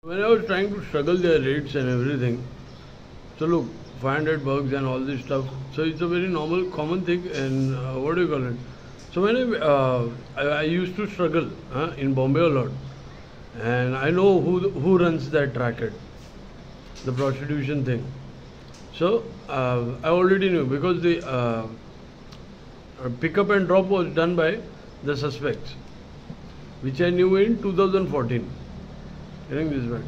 When I was trying to struggle their rates and everything, so look, 500 bucks and all this stuff. So it's a very normal, common thing. And what do you call it? So when I used to struggle in Bombay a lot, and I know who runs that racket, the prostitution thing. So I already knew because the pickup and drop was done by the suspects, which I knew in 2014. Getting this back.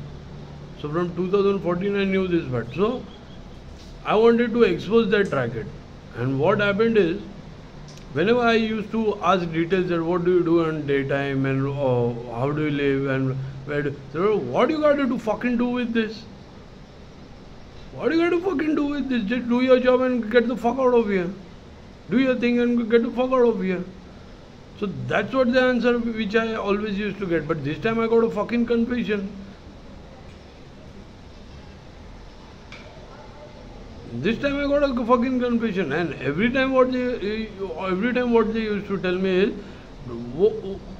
So from 2014 I knew this back. So I wanted to expose that racket. And what happened is, whenever I used to ask details that what do you do in daytime and how do you live and where do, so what do you got to fucking do with this? What do you got to fucking do with this? Just do your job and get the fuck out of here. Do your thing and get the fuck out of here. So that's what the answer which I always used to get. But this time I got a fucking confession. This time I got a fucking confession. And every time what they used to tell me is,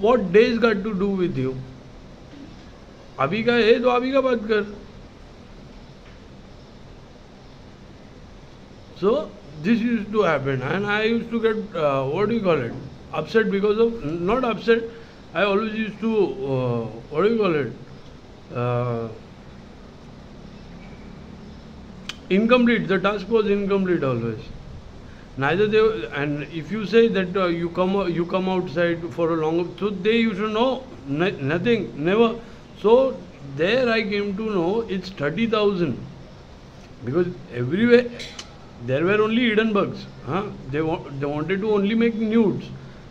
what days got to do with you? अभी का है तो अभी का बात कर. So this used to happen, and I used to get what do you call it? Upset because of, not upset. I always used to what do you call it? Incomplete. The task was incomplete always. Neither they, and if you say that you come outside for a long, so they used to know nothing, never. So there I came to know it's 30,000 because everywhere there were only hidden bugs. They wanted to only make nudes.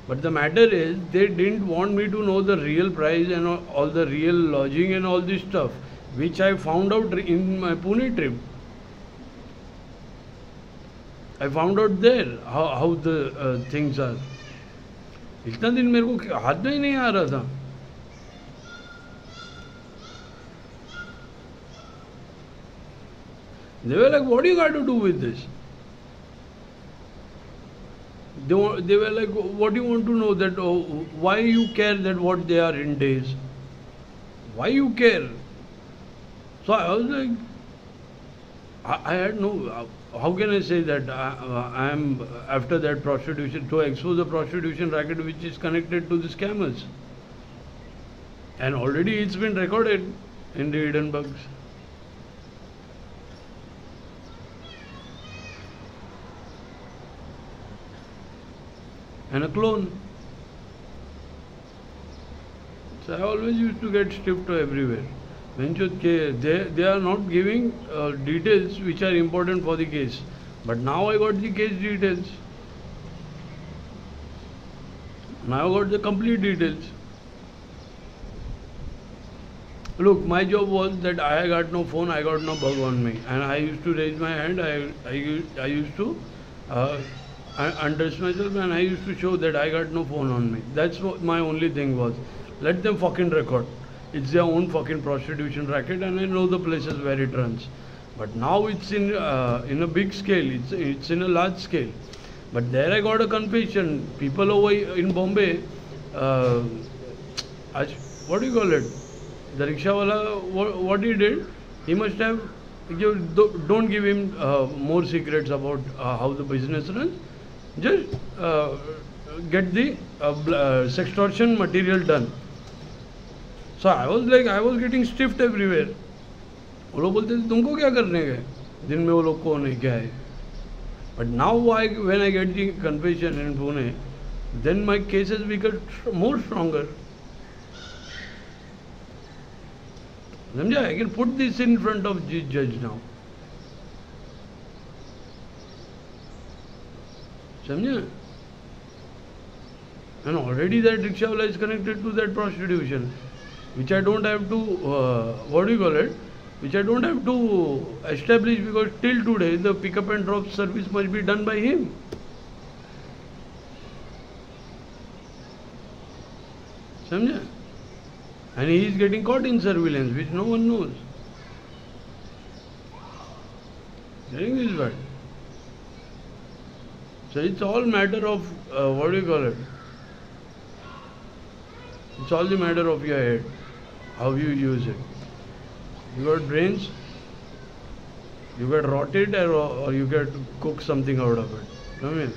But the matter is, they didn't want me to know the real price and all the real lodging and all this stuff, which I found out in my Pune trip. I found out there how the things are. इतना दिन मेरे को हाथ में ही नहीं आ रहा था. They were like, what do you got to do with this? They were like, what do you want to know that, why you care that what they are in days? Why you care? So I was like, I had no, how can I say that I am after that prostitution, to expose the prostitution racket which is connected to the scammers. And already it's been recorded in the hidden bugs. And a clone. So I always used to get stiffed everywhere. They are not giving details which are important for the case. But now I got the case details. Now I got the complete details. Look, my job was that I got no phone, I got no bug on me. And I used to raise my hand, I used to undress myself, and I used to show that I got no phone on me. That's what my only thing was. Let them fucking record. It's their own fucking prostitution racket, and I know the places where it runs. But now it's in a big scale. It's in a large scale. But there I got a confession. People over in Bombay, what do you call it? The rickshawala, what he did, he must have, don't give him more secrets about how the business runs. Just get the sextortion material done. So I was like, I was getting stiffed everywhere. वो लोग बोलते थे तुमको क्या करने गए दिन में वो लोग कौन है क्या है. But now when I get the confession in Pune, then my cases become more stronger. समझा? I can put this in front of the judge now. समझा? And already that rickshawala is connected to that prostitution, which I don't have to, what do you call it? Which I don't have to establish, because till today the pickup and drop service must be done by him. समझा? And he is getting caught in surveillance, which no one knows. Getting this right? So it's all matter of, what do you call it? It's all the matter of your head, how you use it. You got brains, you get rotted or you get cook something out of it. I mean,